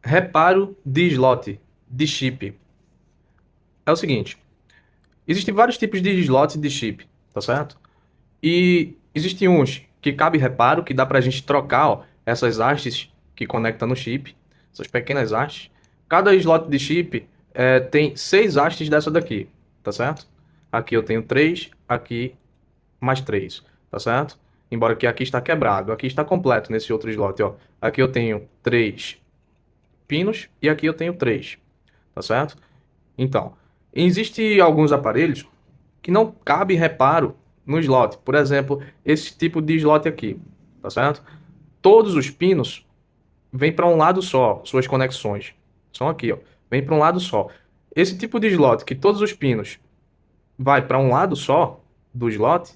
reparo de slot, de chip. É o seguinte, existem vários tipos de slot de chip, tá certo? E existem uns que cabe reparo, que dá pra gente trocar, ó, essas hastes que conectam no chip, essas pequenas hastes. Cada slot de chip tem 6 hastes dessa daqui, tá certo? Aqui eu tenho 3, aqui mais 3, tá certo? Embora que aqui está quebrado, aqui está completo nesse outro slot, ó. Aqui eu tenho 3 pinos e aqui eu tenho 3, tá certo? Então, existem alguns aparelhos que não cabe reparo no slot. Por exemplo, esse tipo de slot aqui, tá certo? Todos os pinos vêm para um lado só, suas conexões. São aqui, ó. Vem para um lado só. Esse tipo de slot que todos os pinos vai para um lado só do slot,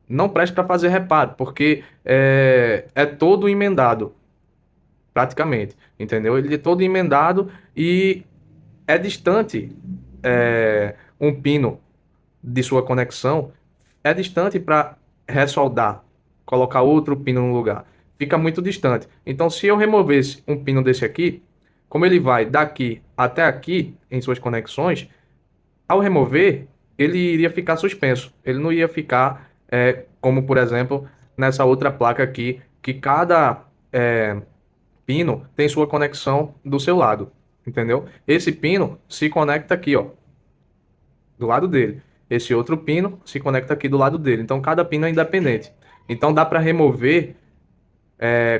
não presta para fazer reparo, porque é todo emendado, praticamente, entendeu? Ele é todo emendado e é distante um pino de sua conexão, é distante para ressoldar, colocar outro pino no lugar. Fica muito distante. Então, se eu removesse um pino desse aqui, como ele vai daqui até aqui em suas conexões, ao remover, ele iria ficar suspenso. Ele não ia ficar como, por exemplo, nessa outra placa aqui, que cada pino tem sua conexão do seu lado, entendeu? Esse pino se conecta aqui, ó, do lado dele. Esse outro pino se conecta aqui do lado dele. Então cada pino é independente. Então dá para remover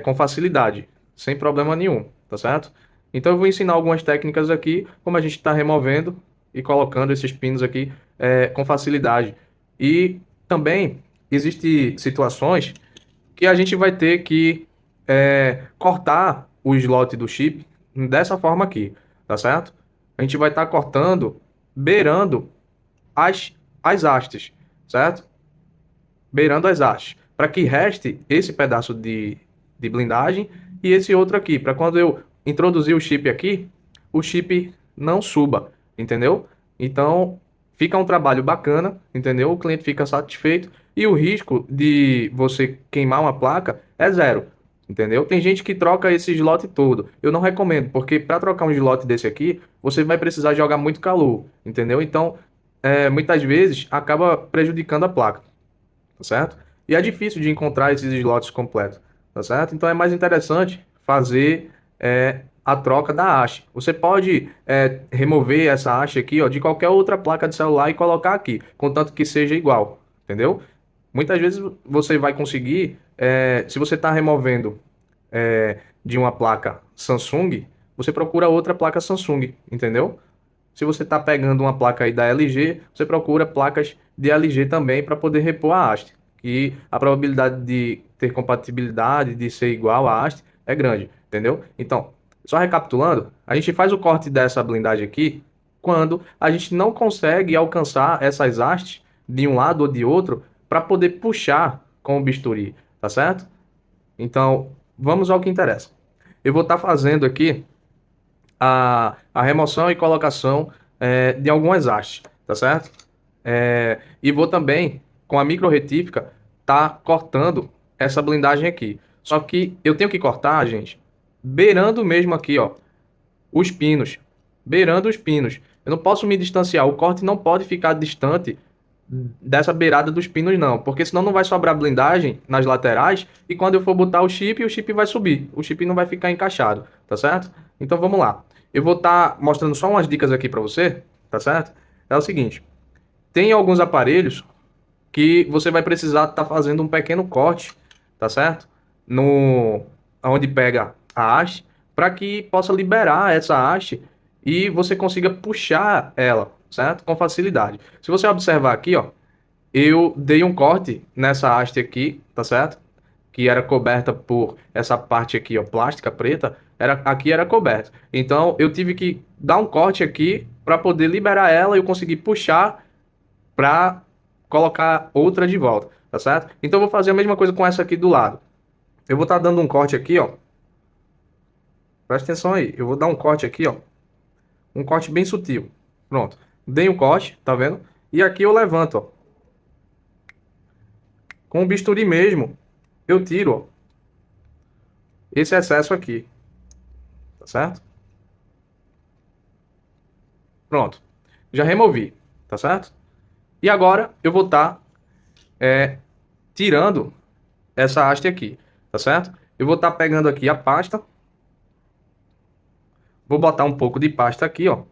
com facilidade, sem problema nenhum, tá certo? Então eu vou ensinar algumas técnicas aqui, como a gente está removendo e colocando esses pinos aqui com facilidade. E também existem situações que a gente vai ter que cortar o slot do chip dessa forma aqui, tá certo? A gente vai estar cortando, beirando as hastes, certo? Beirando as hastes, para que reste esse pedaço de blindagem e esse outro aqui, para quando eu introduzir o chip aqui, o chip não suba, entendeu? Então, fica um trabalho bacana, entendeu? O cliente fica satisfeito e o risco de você queimar uma placa é zero, entendeu? Tem gente que troca esse slot todo. Eu não recomendo, porque para trocar um slot desse aqui, você vai precisar jogar muito calor, entendeu? Então, muitas vezes acaba prejudicando a placa, tá certo? E é difícil de encontrar esses slots completos, tá certo? Então é mais interessante fazer a troca da haste. Você pode remover essa haste aqui, ó, de qualquer outra placa de celular e colocar aqui, contanto que seja igual, entendeu? Muitas vezes você vai conseguir, se você está removendo de uma placa Samsung, você procura outra placa Samsung, entendeu? Se você está pegando uma placa aí da LG, você procura placas de LG também para poder repor a haste. E a probabilidade de ter compatibilidade, de ser igual à haste, é grande, entendeu? Então, só recapitulando, a gente faz o corte dessa blindagem aqui quando a gente não consegue alcançar essas hastes de um lado ou de outro para poder puxar com o bisturi, tá certo? Então, vamos ao que interessa. Eu vou estar fazendo aqui a remoção e colocação de algumas hastes, tá certo? E vou também, com a micro retífica, tá cortando essa blindagem aqui. Só que eu tenho que cortar, gente, beirando mesmo aqui, ó, os pinos. Beirando os pinos. Eu não posso me distanciar. O corte não pode ficar distante dessa beirada dos pinos, não. Porque senão não vai sobrar blindagem nas laterais. E quando eu for botar o chip vai subir. O chip não vai ficar encaixado, tá certo? Então vamos lá. Eu vou estar mostrando só umas dicas aqui para você, tá certo? É o seguinte. Tem alguns aparelhos que você vai precisar estar fazendo um pequeno corte, tá certo? No onde pega a haste, para que possa liberar essa haste e você consiga puxar ela, certo? Com facilidade. Se você observar aqui, ó, eu dei um corte nessa haste aqui, tá certo? Que era coberta por essa parte aqui, ó, plástica preta, aqui era coberta. Então eu tive que dar um corte aqui para poder liberar ela e eu conseguir puxar para colocar outra de volta, tá certo? Então eu vou fazer a mesma coisa com essa aqui do lado. Eu vou estar dando um corte aqui, ó. Presta atenção aí. Eu vou dar um corte aqui, ó. Um corte bem sutil. Pronto. Dei um corte, tá vendo? E aqui eu levanto, ó. Com o bisturi mesmo, eu tiro, ó, esse excesso aqui, tá certo? Pronto. Já removi, tá certo? E agora eu vou estar tirando essa haste aqui, tá certo? Eu vou estar pegando aqui a pasta, vou botar um pouco de pasta aqui, ó.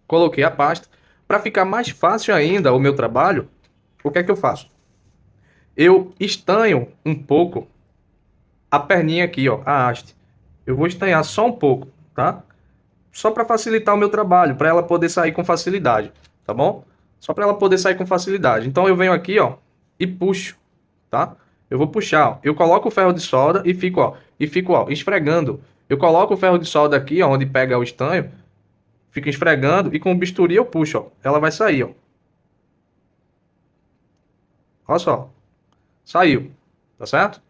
Coloquei a pasta. Para ficar mais fácil ainda o meu trabalho, o que é que eu faço? Eu estanho um pouco a perninha aqui, ó, a haste. Eu vou estanhar só um pouco, tá? Só para facilitar o meu trabalho, para ela poder sair com facilidade, tá bom? Só para ela poder sair com facilidade. Então eu venho aqui, ó, e puxo, tá? Eu vou puxar, ó. Eu coloco o ferro de solda e fico, ó, esfregando. Eu coloco o ferro de solda aqui, ó, onde pega o estanho, fico esfregando e com o bisturi eu puxo, ó. Ela vai sair, ó. Olha só. Saiu, tá certo?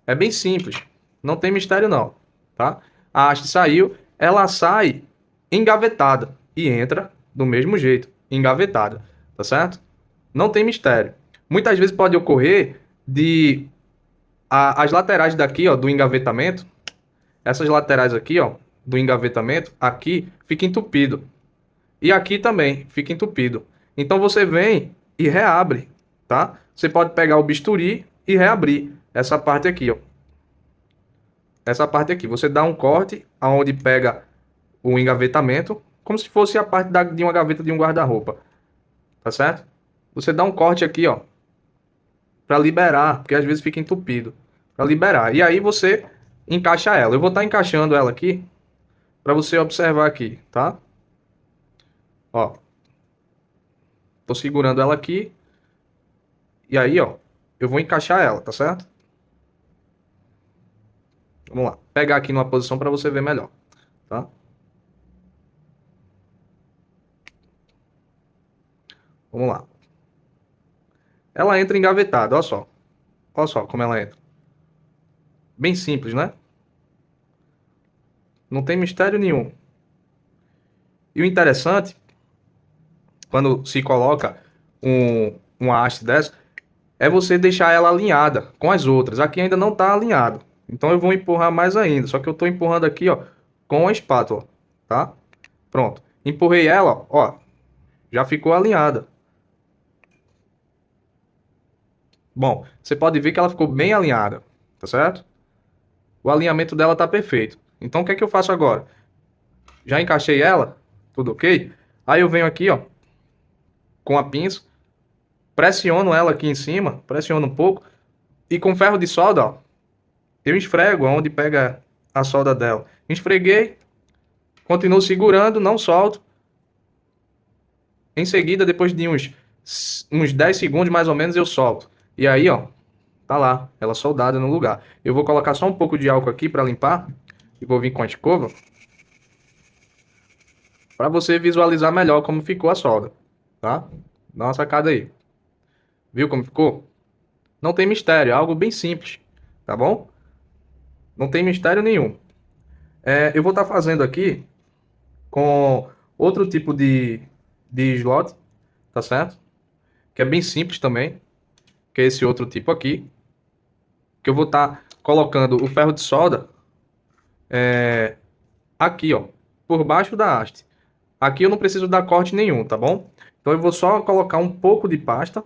É bem simples, não tem mistério não, tá? A haste saiu, ela sai engavetada e entra do mesmo jeito, engavetada, tá certo? Não tem mistério. Muitas vezes pode ocorrer de as laterais daqui, ó, do engavetamento, essas laterais aqui, ó, do engavetamento, aqui fica entupido. E aqui também fica entupido. Então você vem e reabre, tá? Você pode pegar o bisturi e reabrir essa parte aqui, ó. Essa parte aqui. Você dá um corte aonde pega o engavetamento, como se fosse a parte de uma gaveta de um guarda-roupa, tá certo? Você dá um corte aqui, ó, para liberar, porque às vezes fica entupido, para liberar. E aí você encaixa ela. Eu vou estar encaixando ela aqui para você observar aqui, tá? Ó, tô segurando ela aqui e aí, ó, eu vou encaixar ela, tá certo? Vamos lá. Pegar aqui numa posição para você ver melhor, tá? Vamos lá. Ela entra engavetada, olha só. Olha só como ela entra. Bem simples, né? Não tem mistério nenhum. E o interessante, quando se coloca uma haste dessa, é você deixar ela alinhada com as outras. Aqui ainda não está alinhado. Então eu vou empurrar mais ainda. Só que eu estou empurrando aqui, ó, com a espátula, tá? Pronto. Empurrei ela, ó, já ficou alinhada. Bom, você pode ver que ela ficou bem alinhada, tá certo? O alinhamento dela tá perfeito. Então o que é que eu faço agora? Já encaixei ela, tudo ok? Aí eu venho aqui, ó, com a pinça, pressiono ela aqui em cima, pressiono um pouco, e com ferro de solda, ó, eu esfrego onde pega a solda dela. Esfreguei, continuo segurando, não solto. Em seguida, depois de uns 10 segundos mais ou menos, eu solto. E aí, ó, tá lá, ela soldada no lugar. Eu vou colocar só um pouco de álcool aqui para limpar, e vou vir com a escova, para você visualizar melhor como ficou a solda, tá? Dá uma sacada aí. Viu como ficou? Não tem mistério, é algo bem simples, tá bom? Não tem mistério nenhum. Eu vou estar fazendo aqui com outro tipo de slot, tá certo? Que é bem simples também, que é esse outro tipo aqui, que eu vou estar colocando o ferro de solda aqui, ó, por baixo da haste. Aqui eu não preciso dar corte nenhum, tá bom? Então eu vou só colocar um pouco de pasta,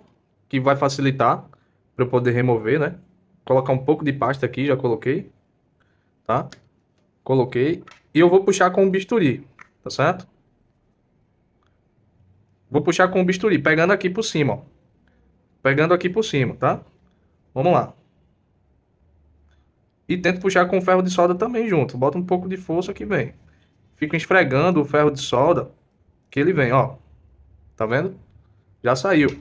que vai facilitar para eu poder remover, né? Colocar um pouco de pasta aqui, já coloquei, tá? Coloquei. E eu vou puxar com o bisturi, tá certo? Vou puxar com o bisturi, pegando aqui por cima, ó. Pegando aqui por cima, tá? Vamos lá. E tento puxar com o ferro de solda também junto. Bota um pouco de força que vem. Fico esfregando o ferro de solda que ele vem, ó. Tá vendo? Já saiu.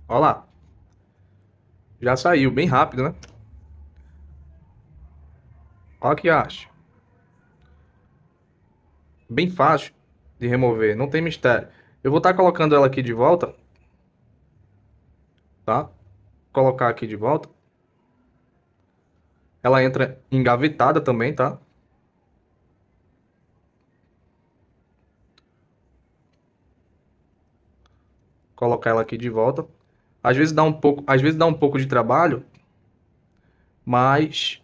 Ó lá. Já saiu, bem rápido, né? Ó que acho. Bem fácil de remover, não tem mistério. Eu vou estar colocando ela aqui de volta, tá? Colocar aqui de volta. Ela entra engavetada também, tá? Colocar ela aqui de volta. Às vezes dá um pouco de trabalho, mas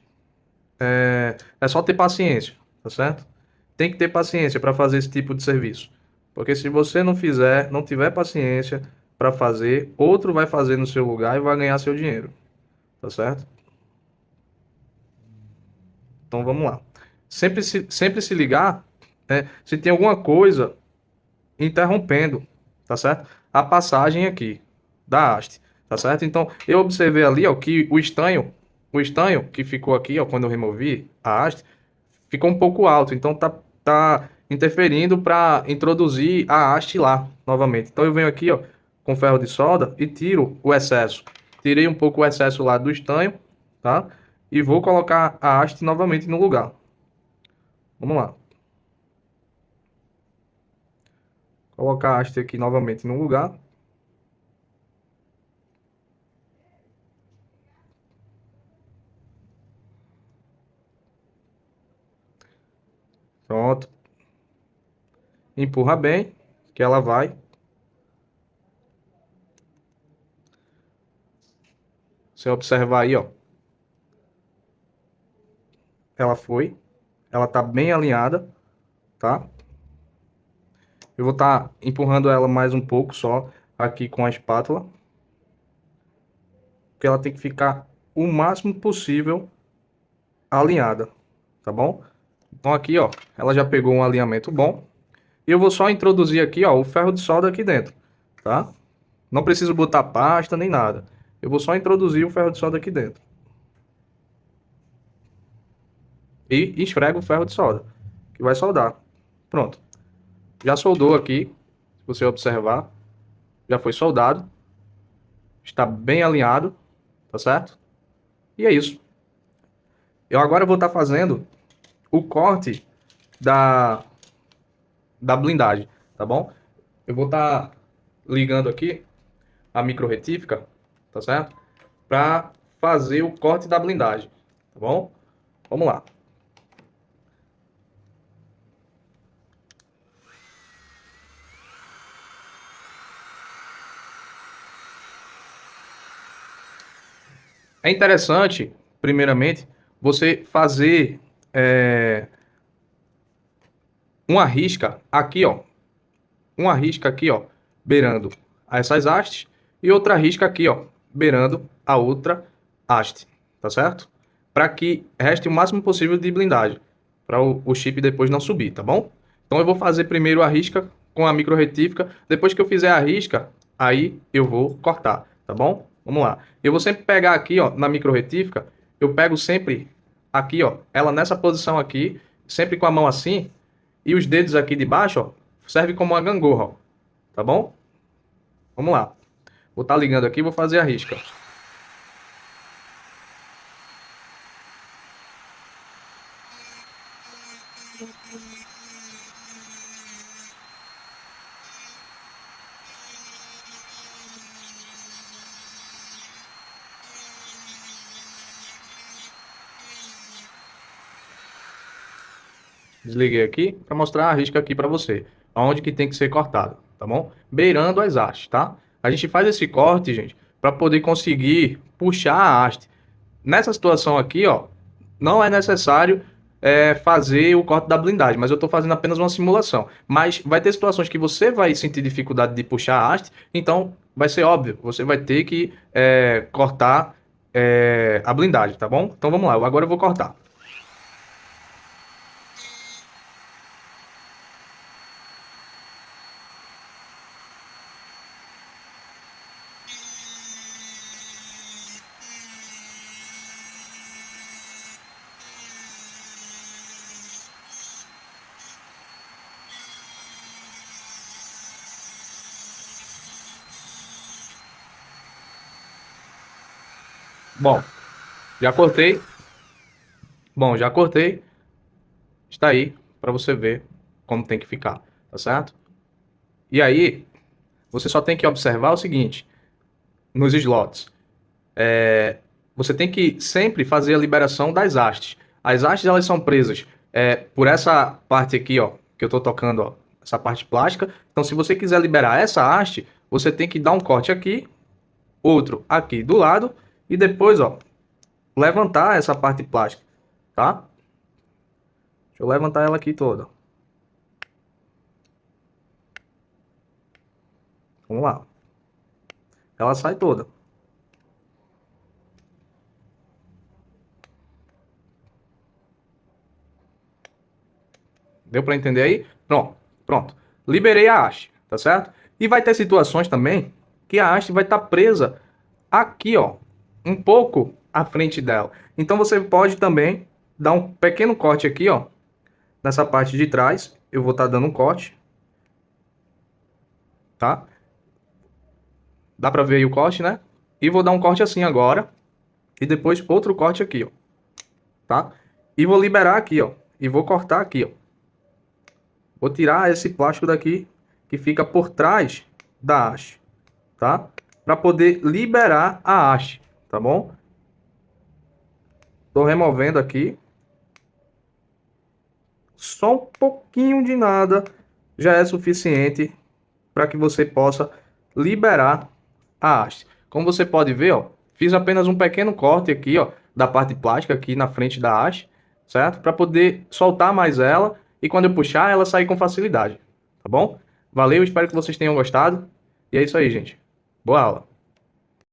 é só ter paciência, tá certo? tem que ter paciência para fazer esse tipo de serviço. Porque se você não fizer, não tiver paciência para fazer, outro vai fazer no seu lugar e vai ganhar seu dinheiro. Tá certo? Então vamos lá. Sempre se ligar, né, se tem alguma coisa interrompendo, tá certo? A passagem aqui da haste, tá certo? Então eu observei ali, ó, que o estanho que ficou aqui, ó, quando eu removi a haste, ficou um pouco alto. Então tá interferindo para introduzir a haste lá novamente. Então eu venho aqui, ó, com ferro de solda e tiro o excesso. Tirei um pouco o excesso lá do estanho, tá? E vou colocar a haste novamente no lugar. Vamos lá. Colocar a haste aqui novamente no lugar. Pronto. Empurra bem, que ela vai. Você observar aí, ó. Ela foi. Ela tá bem alinhada, tá? Eu vou estar empurrando ela mais um pouco só aqui com a espátula. Porque ela tem que ficar o máximo possível alinhada, tá bom? Então aqui, ó, ela já pegou um alinhamento bom. E eu vou só introduzir aqui, ó, o ferro de solda aqui dentro, tá? Não preciso botar pasta nem nada. Eu vou só introduzir o ferro de solda aqui dentro. E esfrego o ferro de solda, que vai soldar. Pronto. Já soldou aqui, se você observar. Já foi soldado. Está bem alinhado, tá certo? E é isso. Eu agora vou estar fazendo o corte da, da blindagem, tá bom? Eu vou estar ligando aqui a micro retífica, tá certo? Para fazer o corte da blindagem, tá bom? Vamos lá. É interessante, primeiramente, você fazer uma risca aqui, ó. Uma risca aqui, ó, beirando essas hastes. E outra risca aqui, ó, beirando a outra haste, tá certo? Para que reste o máximo possível de blindagem, para o chip depois não subir, tá bom? Então eu vou fazer primeiro a risca com a micro retífica. Depois que eu fizer a risca, aí eu vou cortar, tá bom? Vamos lá. Eu vou sempre pegar aqui, ó, na micro retífica, eu pego sempre aqui, ó, ela nessa posição aqui, sempre com a mão assim, e os dedos aqui de baixo, ó, serve como uma gangorra, ó, tá bom? Vamos lá. Vou estar ligando aqui e vou fazer a risca. Desliguei aqui para mostrar a risca aqui para você, aonde que tem que ser cortado, tá bom? Beirando as hastes, tá? A gente faz esse corte, gente, para poder conseguir puxar a haste. Nessa situação aqui, ó, não é necessário fazer o corte da blindagem, mas eu estou fazendo apenas uma simulação. Mas vai ter situações que você vai sentir dificuldade de puxar a haste, então vai ser óbvio, você vai ter que cortar a blindagem, tá bom? Então vamos lá, agora eu vou cortar. Bom, já cortei. Bom, já cortei. Está aí para você ver como tem que ficar, tá certo? E aí, você só tem que observar o seguinte, nos slots. Você tem que sempre fazer a liberação das hastes. As hastes, elas são presas por essa parte aqui, ó, que eu estou tocando, ó, essa parte plástica. Então, se você quiser liberar essa haste, você tem que dar um corte aqui, outro aqui do lado, e depois, ó, levantar essa parte plástica, tá? Deixa eu levantar ela aqui toda. Vamos lá. Ela sai toda. Deu para entender aí? Pronto, pronto. Liberei a haste, tá certo? E vai ter situações também que a haste vai estar presa aqui, ó, um pouco à frente dela. Então você pode também dar um pequeno corte aqui, ó, nessa parte de trás. Eu vou estar dando um corte, tá? Dá para ver aí o corte, né? E vou dar um corte assim agora e depois outro corte aqui, ó, tá? E vou liberar aqui, ó, e vou cortar aqui, ó. Vou tirar esse plástico daqui que fica por trás da haste, tá? Para poder liberar a haste, tá bom? Tô removendo aqui. Só um pouquinho de nada já é suficiente para que você possa liberar a haste. Como você pode ver, ó, fiz apenas um pequeno corte aqui, ó, da parte plástica aqui na frente da haste, certo? Para poder soltar mais ela e quando eu puxar ela sair com facilidade, tá bom? Valeu, espero que vocês tenham gostado. E é isso aí, gente. Boa aula.